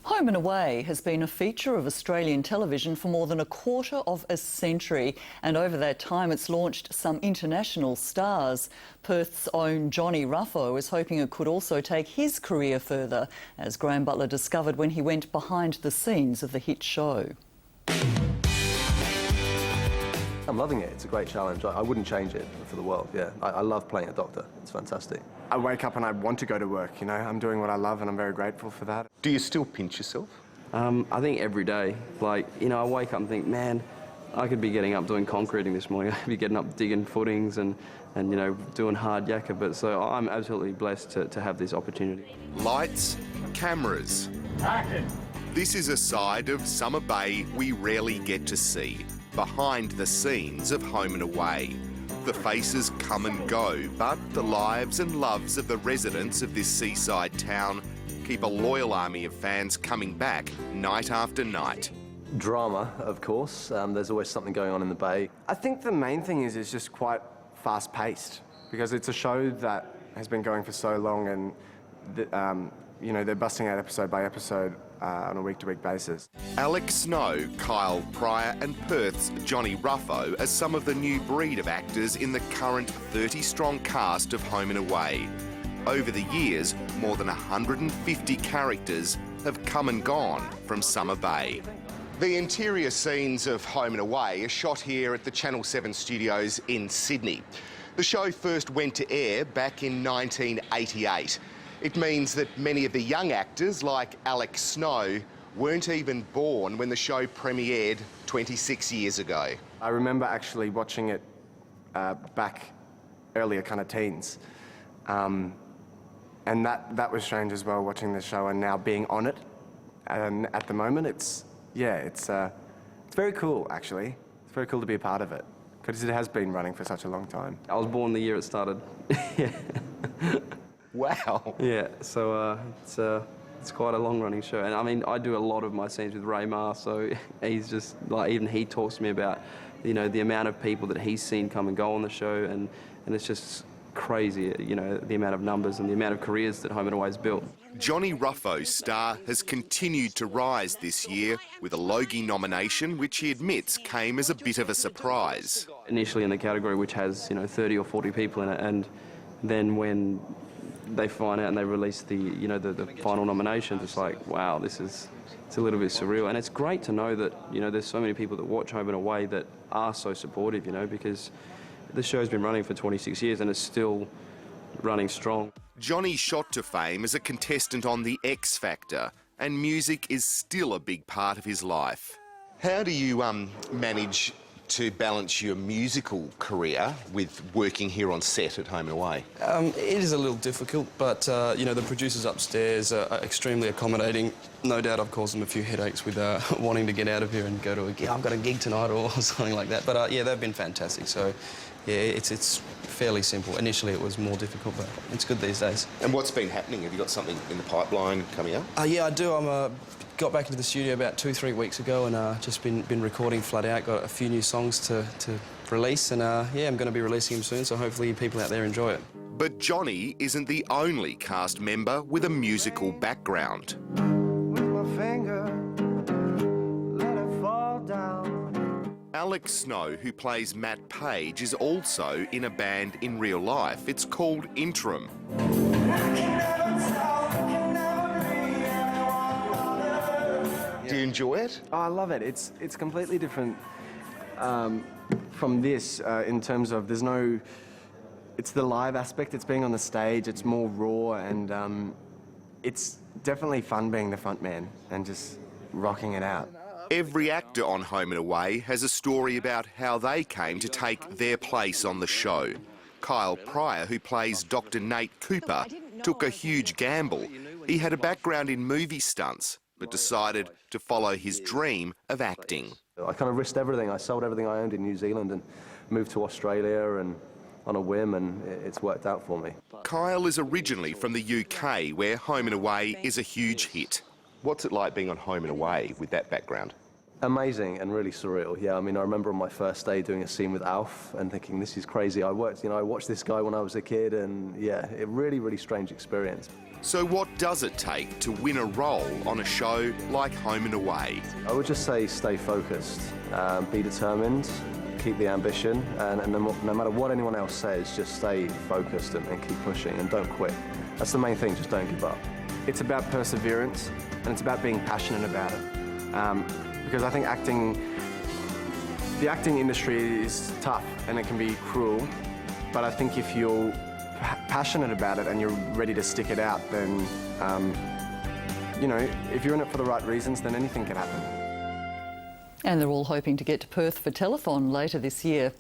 Home and Away has been a feature of Australian television for more than a quarter of a century, and over that time it's launched some international stars. Perth's own Johnny Ruffo is hoping it could also take his career further, as Graham Butler discovered when he went behind the scenes of the hit show. I'm loving it. It's a great challenge. I wouldn't change it for the world, yeah. I love playing a doctor. It's fantastic. I wake up and I want to go to work, you know. I'm doing what I love and I'm very grateful for that. Do you still pinch yourself? I think every day. Like, you know, I wake up and think, man, I could be getting up doing concreting this morning. I could be getting up digging footings and you know, doing hard yakka. But so I'm absolutely blessed to have this opportunity. Lights, cameras. Action. This is a side of Summer Bay we rarely get to see. Behind the scenes of Home and Away. The faces come and go, but the lives and loves of the residents of this seaside town keep a loyal army of fans coming back night after night. Drama, of course. There's always something going on in the Bay. I think the main thing is it's just quite fast-paced because it's a show that has been going for so long and, you know, they're busting out episode by episode on a week-to-week basis. Alex Snow, Kyle Pryor and Perth's Johnny Ruffo are some of the new breed of actors in the current 30-strong cast of Home and Away. Over the years, more than 150 characters have come and gone from Summer Bay. The interior scenes of Home and Away are shot here at the Channel 7 studios in Sydney. The show first went to air back in 1988. It means that many of the young actors, like Alex Snow, weren't even born when the show premiered 26 years ago. I remember actually watching it back earlier, kind of teens. And that was strange as well, watching the show and now being on it. And at the moment, it's very cool, actually. It's very cool to be a part of it, because it has been running for such a long time. I was born the year it started. Yeah. Wow. Yeah, so it's quite a long-running show. And I mean, I do a lot of my scenes with Ray Maher, so he's just, like, even he talks to me about, you know, the amount of people that he's seen come and go on the show, and it's just crazy, you know, the amount of numbers and the amount of careers that Home and Away's built. Johnny Ruffo's star has continued to rise this year with a Logie nomination, which he admits came as a bit of a surprise. Initially in the category which has, you know, 30 or 40 people in it, and then when they find out and they release the, you know, the final nominations, it's like, wow, it's a little bit surreal. And it's great to know that, you know, there's so many people that watch Home and Away that are so supportive, you know, because the show's been running for 26 years and it's still running strong. Johnny shot to fame as a contestant on The X Factor, and music is still a big part of his life. How do you manage to balance your musical career with working here on set at Home and Away? It is a little difficult, but you know, the producers upstairs are extremely accommodating. No doubt I've caused them a few headaches with wanting to get out of here and go to a gig. I've got a gig tonight or something like that. But yeah, they've been fantastic. So yeah, it's fairly simple. Initially it was more difficult, but it's good these days. And what's been happening? Have you got something in the pipeline coming up? Yeah, I do. Got back into the studio about 2-3 weeks ago and just been recording flat out. Got a few new songs to release, and yeah, I'm going to be releasing them soon, so hopefully people out there enjoy it. But Johnny isn't the only cast member with a musical background. With my finger, let it fall down. Alex Snow, who plays Matt Page, is also in a band in real life. It's called Interim. Do you enjoy it? Oh, I love it. It's completely different from this in terms of it's the live aspect, it's being on the stage, it's more raw, and it's definitely fun being the front man and just rocking it out. Every actor on Home and Away has a story about how they came to take their place on the show. Kyle Pryor, who plays Dr. Nate Cooper, took a huge gamble. He had a background in movie stunts, but decided to follow his dream of acting. I kind of risked everything. I sold everything I owned in New Zealand and moved to Australia and on a whim, and it's worked out for me. Kyle is originally from the UK, where Home and Away is a huge hit. What's it like being on Home and Away with that background? Amazing and really surreal. Yeah, I mean, I remember on my first day doing a scene with Alf and thinking, this is crazy. I watched this guy when I was a kid, and yeah, a really, really strange experience. So what does it take to win a role on a show like Home and Away? I would just say stay focused, be determined, keep the ambition, and no matter what anyone else says, just stay focused and keep pushing and don't quit. That's the main thing, just don't give up. It's about perseverance, and it's about being passionate about it. Because I think the acting industry is tough and it can be cruel, but I think if you're passionate about it and you're ready to stick it out, then, you know, if you're in it for the right reasons, then anything can happen. And they're all hoping to get to Perth for telethon later this year.